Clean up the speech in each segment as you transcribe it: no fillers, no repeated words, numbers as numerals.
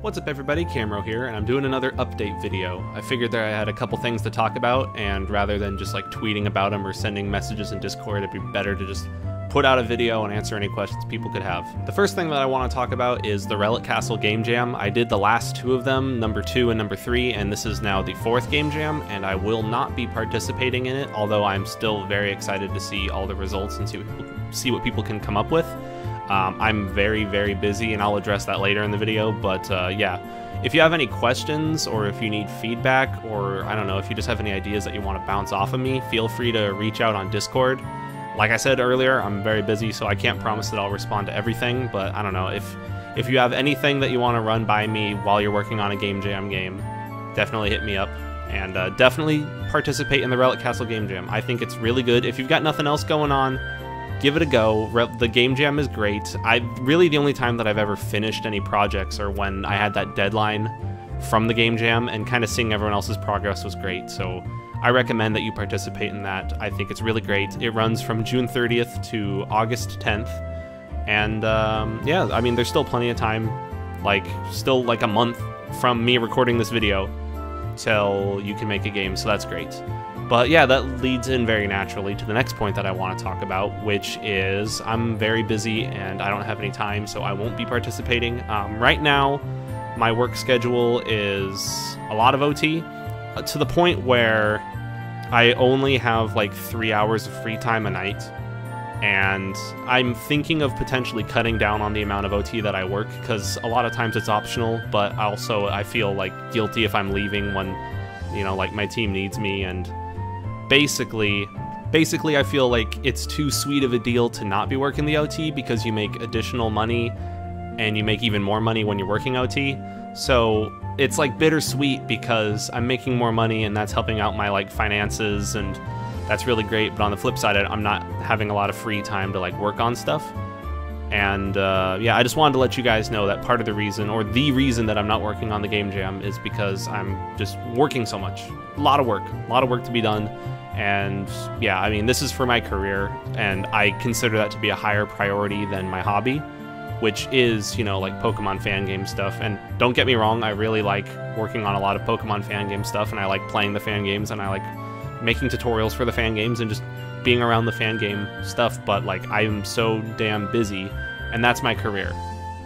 What's up everybody, Camero here, and I'm doing another update video. I figured that I had a couple things to talk about, and rather than just like tweeting about them or sending messages in Discord, it'd be better to just put out a video and answer any questions people could have. The first thing that I want to talk about is the Relic Castle Game Jam. I did the last two of them, number 2 and number 3, and this is now the 4th Game Jam, and I will not be participating in it, although I'm still very excited to see all the results and see what people can come up with. I'm very, very busy, and I'll address that later in the video, but yeah. If you have any questions, or if you need feedback, or I don't know, if you just have any ideas that you want to bounce off of me, feel free to reach out on Discord. Like I said earlier, I'm very busy, so I can't promise that I'll respond to everything, but I don't know, if you have anything that you want to run by me while you're working on a Game Jam game, definitely hit me up, and definitely participate in the Relic Castle Game Jam. I think it's really good. If you've got nothing else going on, give it a go. The Game Jam is great. Really the only time that I've ever finished any projects are when I had that deadline from the Game Jam, and kind of seeing everyone else's progress was great, so I recommend that you participate in that. I think it's really great. It runs from June 30th to August 10th, and yeah, I mean, there's still plenty of time, still like a month from me recording this video till you can make a game, so that's great. But yeah, that leads in very naturally to the next point that I want to talk about, which is I'm very busy and I don't have any time, so I won't be participating. Right now, my work schedule is a lot of OT, to the point where I only have like 3 hours of free time a night, and I'm thinking of potentially cutting down on the amount of OT that I work, because a lot of times it's optional, but also I feel like guilty if I'm leaving when, you know, like my team needs me, and basically I feel like it's too sweet of a deal to not be working the OT, because you make additional money and you make even more money when you're working OT. So it's like bittersweet, because I'm making more money and that's helping out my like finances, and that's really great, but on the flip side, I'm not having a lot of free time to like work on stuff. And yeah, I just wanted to let you guys know that part of the reason, or the reason, that I'm not working on the Game Jam is because I'm just working so much. A lot of work to be done. And yeah, I mean, this is for my career, and I consider that to be a higher priority than my hobby, which is, you know, like Pokemon fan game stuff. And don't get me wrong, I really like working on a lot of Pokemon fan game stuff, and I like playing the fan games, and I like making tutorials for the fan games and just being around the fan game stuff, but like I am so damn busy, and that's my career.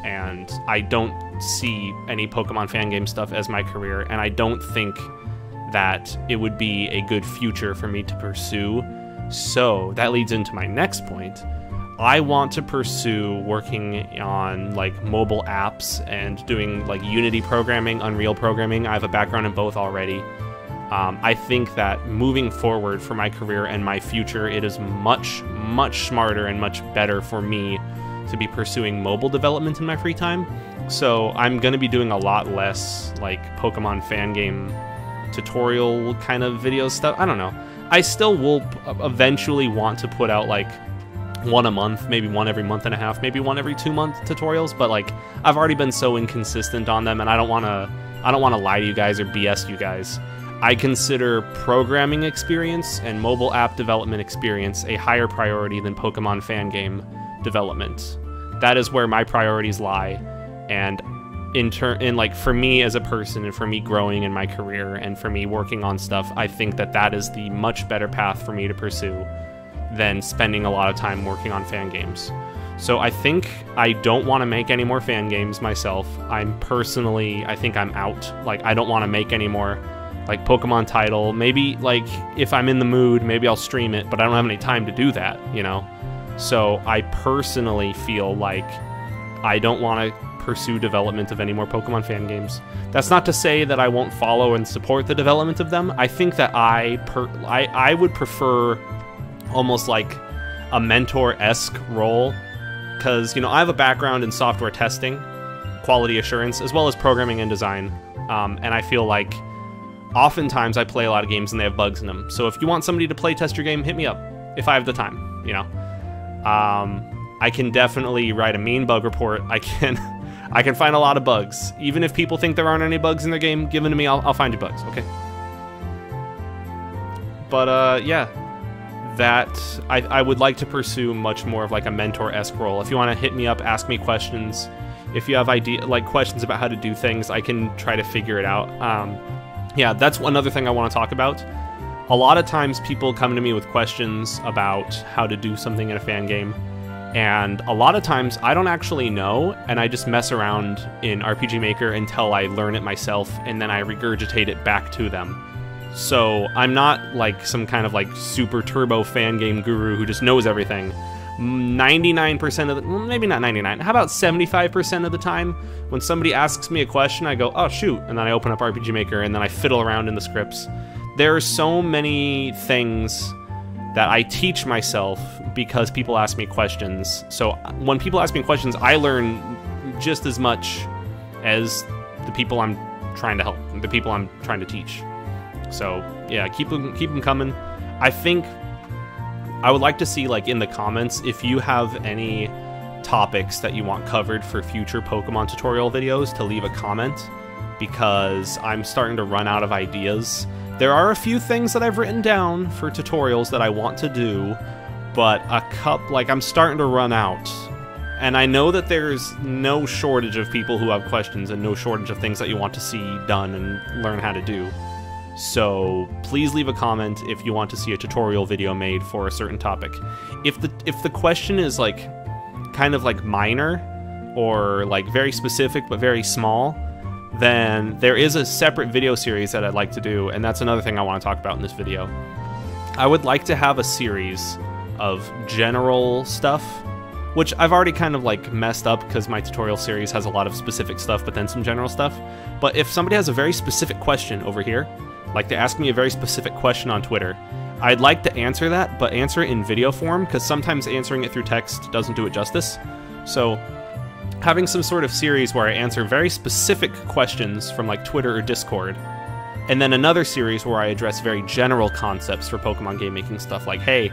And I don't see any Pokemon fan game stuff as my career, and I don't think that it would be a good future for me to pursue. So that leads into my next point. I want to pursue working on like mobile apps and doing like Unity programming, Unreal programming. I have a background in both already. I think that moving forward for my career and my future, it is much, much smarter and much better for me to be pursuing mobile development in my free time. So I'm going to be doing a lot less like Pokemon fan game tutorial kind of video stuff. I don't know. I still will eventually want to put out like one a month, maybe one every month and a half, maybe one every 2 month tutorials, but like I've already been so inconsistent on them, and I don't want to lie to you guys or BS you guys. I consider programming experience and mobile app development experience a higher priority than Pokemon fan game development. That is where my priorities lie, and like for me as a person, and for me growing in my career, and for me working on stuff, I think that that is the much better path for me to pursue than spending a lot of time working on fan games. So I think I don't want to make any more fan games myself. I think I'm out. Like, I don't want to make any more like Pokemon title. Maybe like if I'm in the mood, maybe I'll stream it, but I don't have any time to do that, you know? So I personally feel like I don't want to pursue development of any more Pokemon fan games. That's not to say that I won't follow and support the development of them. I think that I would prefer almost like a mentor-esque role, because, you know, I have a background in software testing, quality assurance, as well as programming and design, and I feel like oftentimes I play a lot of games and they have bugs in them. So if you want somebody to play test your game, hit me up if I have the time, you know. I can definitely write a mean bug report. I can find a lot of bugs. Even if people think there aren't any bugs in their game, give them to me, I'll find you bugs, okay? But yeah, that I would like to pursue much more of like a mentor-esque role. If you want to hit me up, ask me questions, If you have questions about how to do things, I can try to figure it out. Yeah, that's another thing I want to talk about. A lot of times people come to me with questions about how to do something in a fan game, and a lot of times I don't actually know, and I just mess around in RPG Maker until I learn it myself, and then I regurgitate it back to them. So I'm not like some kind of like super turbo fan game guru who just knows everything. 99% of the, well, maybe not 99, how about 75% of the time, when somebody asks me a question, I go, oh shoot, and then I open up RPG Maker, and then I fiddle around in the scripts. There are so many things that I teach myself because people ask me questions. So when people ask me questions, I learn just as much as the people I'm trying to help, the people I'm trying to teach. So yeah, keep them coming. I think I would like to see, like, in the comments, if you have any topics that you want covered for future Pokemon tutorial videos, to leave a comment, because I'm starting to run out of ideas. There are a few things that I've written down for tutorials that I want to do, but I'm starting to run out. And I know that there's no shortage of people who have questions and no shortage of things that you want to see done and learn how to do. So please leave a comment if you want to see a tutorial video made for a certain topic. If the question is like kind of like minor or like very specific but very small, then there is a separate video series that I'd like to do, and that's another thing I want to talk about in this video. I would like to have a series of general stuff, which I've already kind of like messed up because my tutorial series has a lot of specific stuff but then some general stuff. But if somebody has a very specific question over here, like to ask me a very specific question on Twitter, I'd like to answer that, but answer it in video form, because sometimes answering it through text doesn't do it justice. So having some sort of series where I answer very specific questions from like Twitter or Discord, and then another series where I address very general concepts for Pokemon game making stuff, like, hey,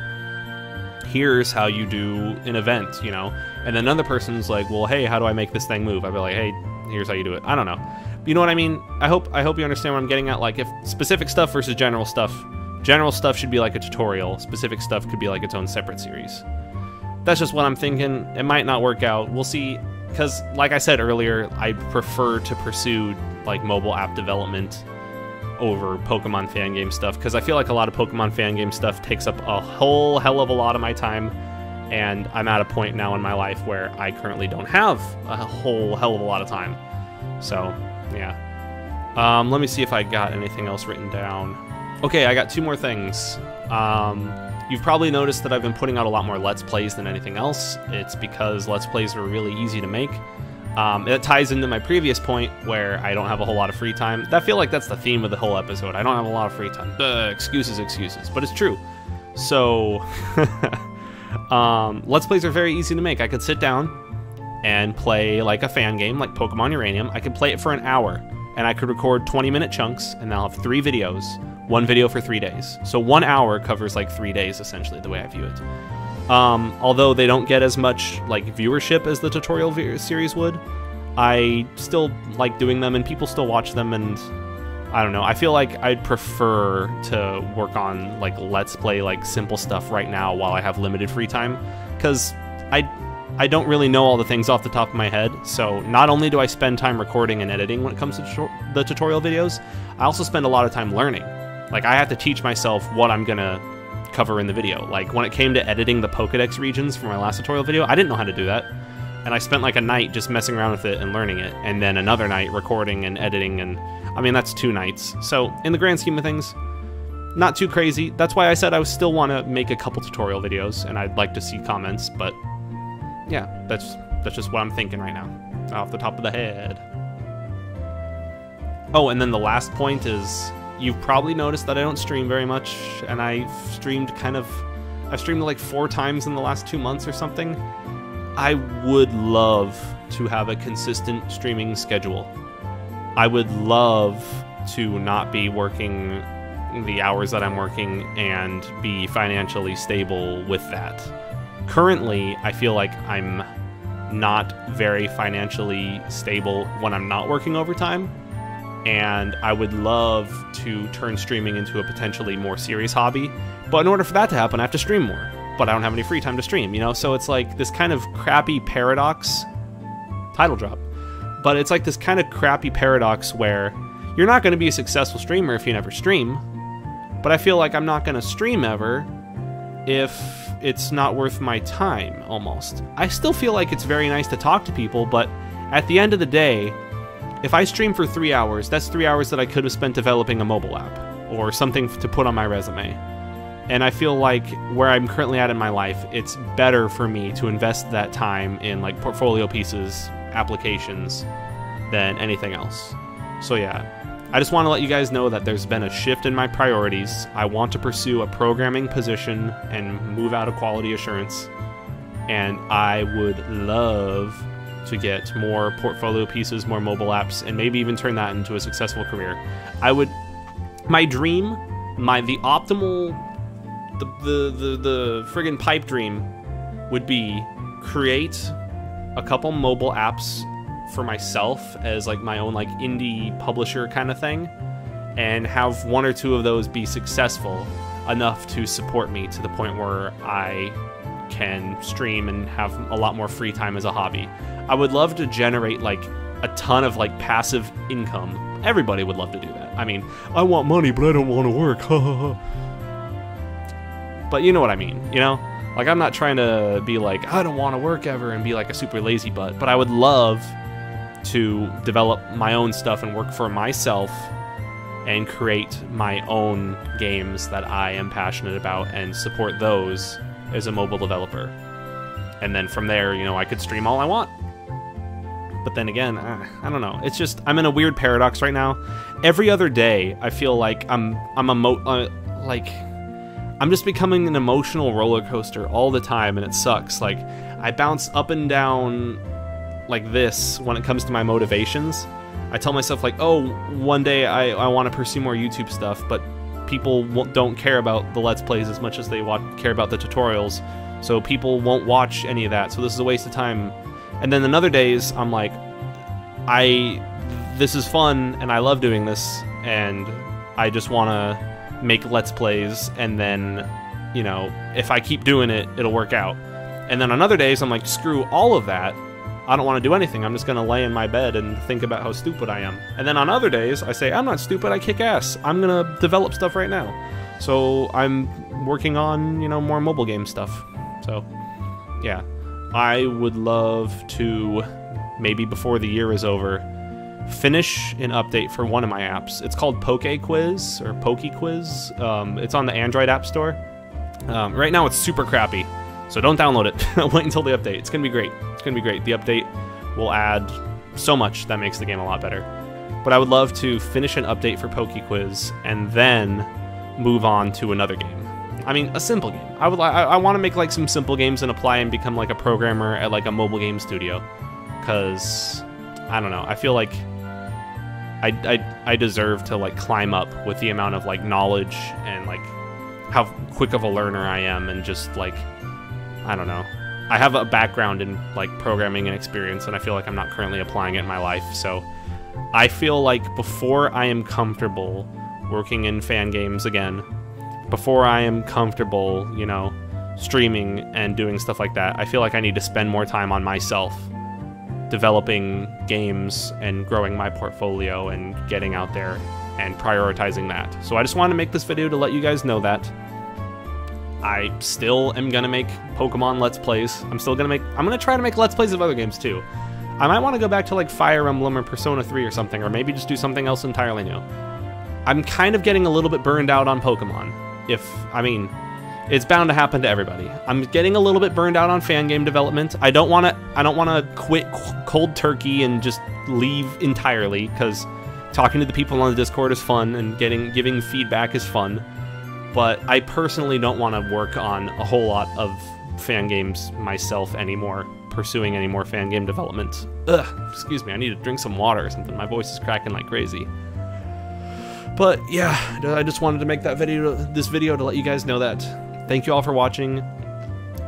here's how you do an event, you know? And then another person's like, well, hey, how do I make this thing move? I'd be like, hey, here's how you do it. I don't know. You know what I mean? I hope you understand what I'm getting at. Like, if specific stuff versus general stuff should be like a tutorial. Specific stuff could be like its own separate series. That's just what I'm thinking. It might not work out. We'll see. Because, like I said earlier, I prefer to pursue like mobile app development over Pokemon fan game stuff, because I feel like a lot of Pokemon fan game stuff takes up a whole hell of a lot of my time, and I'm at a point now in my life where I currently don't have a whole hell of a lot of time. So yeah, let me see if I got anything else written down. Okay, I got two more things. You've probably noticed that I've been putting out a lot more Let's Plays than anything else. It's because Let's Plays are really easy to make. It ties into my previous point where I don't have a whole lot of free time. I feel like that's the theme of the whole episode. I don't have a lot of free time. Excuses, but it's true. So, Let's Plays are very easy to make. I could sit down and play like a fan game, like Pokemon Uranium. I could play it for an hour, and I could record 20-minute chunks, and I'll have 3 videos. 1 video for 3 days. So 1 hour covers like 3 days, essentially, the way I view it. Although they don't get as much like viewership as the tutorial series would, I still like doing them, and people still watch them, and I don't know. I feel like I'd prefer to work on like Let's Play, like simple stuff right now while I have limited free time, because I don't really know all the things off the top of my head. So not only do I spend time recording and editing when it comes to the tutorial videos, I also spend a lot of time learning. Like, I have to teach myself what I'm gonna cover in the video. Like, when it came to editing the Pokedex regions for my last tutorial video, I didn't know how to do that. And I spent like a night just messing around with it and learning it, and then another night recording and editing, and I mean, that's 2 nights. So in the grand scheme of things, not too crazy. That's why I said I still want to make a couple tutorial videos, and I'd like to see comments, but yeah, that's just what I'm thinking right now, off the top of the head. Oh, and then the last point is, you've probably noticed that I don't stream very much, and I've streamed like 4 times in the last 2 months or something. I would love to have a consistent streaming schedule. I would love to not be working the hours that I'm working and be financially stable with that. Currently, I feel like I'm not very financially stable when I'm not working overtime, and I would love to turn streaming into a potentially more serious hobby. But in order for that to happen, I have to stream more. But I don't have any free time to stream, you know? So it's like this kind of crappy paradox. Title drop. But it's like this kind of crappy paradox where you're not going to be a successful streamer if you never stream. But I feel like I'm not going to stream ever if it's not worth my time, almost. I still feel like it's very nice to talk to people, but at the end of the day, if I stream for 3 hours, that's 3 hours that I could have spent developing a mobile app or something to put on my resume. And I feel like where I'm currently at in my life, it's better for me to invest that time in like portfolio pieces, applications, than anything else. So yeah, I just want to let you guys know that there's been a shift in my priorities. I want to pursue a programming position and move out of quality assurance. And I would love to get more portfolio pieces, more mobile apps, and maybe even turn that into a successful career. My dream, the optimal, the friggin' pipe dream would be create a couple mobile apps for myself as like my own like indie publisher kind of thing, and have 1 or 2 of those be successful enough to support me to the point where I can stream and have a lot more free time as a hobby. I would love to generate like a ton of like passive income. Everybody would love to do that. I mean, I want money, but I don't want to work. But you know what I mean, you know? Like, I'm not trying to be like, I don't want to work ever and be like a super lazy butt, but I would love to develop my own stuff and work for myself and create my own games that I am passionate about and support those as a mobile developer. And then from there, you know, I could stream all I want. But then again, I don't know. It's just, I'm in a weird paradox right now. Every other day, I feel like I'm just becoming an emotional roller coaster all the time, and it sucks. Like, I bounce up and down like this when it comes to my motivations. I tell myself like, oh, one day I want to pursue more YouTube stuff, but people don't care about the Let's Plays as much as they care about the tutorials, so people won't watch any of that, so this is a waste of time. And then in other days, I'm like, this is fun, and I love doing this, and I just want to make Let's Plays, and then, you know, if I keep doing it, it'll work out. And then on other days, I'm like, screw all of that. I don't want to do anything. I'm just going to lay in my bed and think about how stupid I am. And then on other days, I say, I'm not stupid, I kick ass. I'm going to develop stuff right now. So I'm working on, you know, more mobile game stuff. So, yeah. I would love to, maybe before the year is over, finish an update for one of my apps. It's called Poke Quiz, or Poke Quiz. It's on the Android App Store. Right now it's super crappy, so don't download it. Wait until the update. It's gonna be great. It's gonna be great. The update will add so much that makes the game a lot better. But I would love to finish an update for Poke Quiz and then move on to another game. I mean, a simple game. I want to make like some simple games and apply and become like a programmer at like a mobile game studio, because I don't know. I feel like I deserve to like climb up with the amount of like knowledge and like how quick of a learner I am, and just like, I don't know. I have a background in like programming and experience, and I feel like I'm not currently applying it in my life. So I feel like before I am comfortable working in fan games again, before I am comfortable, you know, streaming and doing stuff like that, I feel like I need to spend more time on myself, developing games and growing my portfolio and getting out there and prioritizing that. So I just wanted to make this video to let you guys know that I still am gonna make Pokemon Let's Plays. I'm gonna try to make Let's Plays of other games too. I might want to go back to like Fire Emblem or Persona 3 or something, or maybe just do something else entirely new. I'm kind of getting a little bit burned out on Pokemon. I mean, it's bound to happen to everybody. I'm getting a little bit burned out on fan game development. I don't want to quit cold turkey and just leave entirely, because talking to the people on the Discord is fun and giving feedback is fun. But I personally don't want to work on a whole lot of fan games myself anymore, pursuing any more fan game development. Ugh, excuse me, I need to drink some water or something. My voice is cracking like crazy. But yeah, I just wanted to make this video to let you guys know that. Thank you all for watching.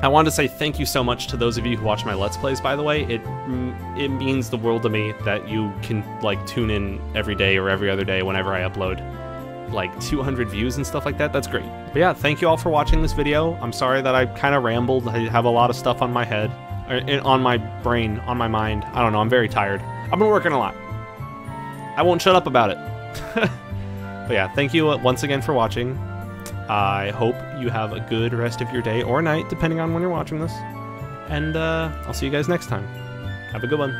I wanted to say thank you so much to those of you who watch my Let's Plays, by the way. It means the world to me that you can like tune in every day or every other day whenever I upload. Like 200 views and stuff like that. That's great. But yeah, thank you all for watching this video. I'm sorry that I kind of rambled. I have a lot of stuff on my head, or on my brain, on my mind. I don't know, I'm very tired. I've been working a lot. I won't shut up about it. But yeah, thank you once again for watching. I hope you have a good rest of your day or night, depending on when you're watching this. And I'll see you guys next time. Have a good one.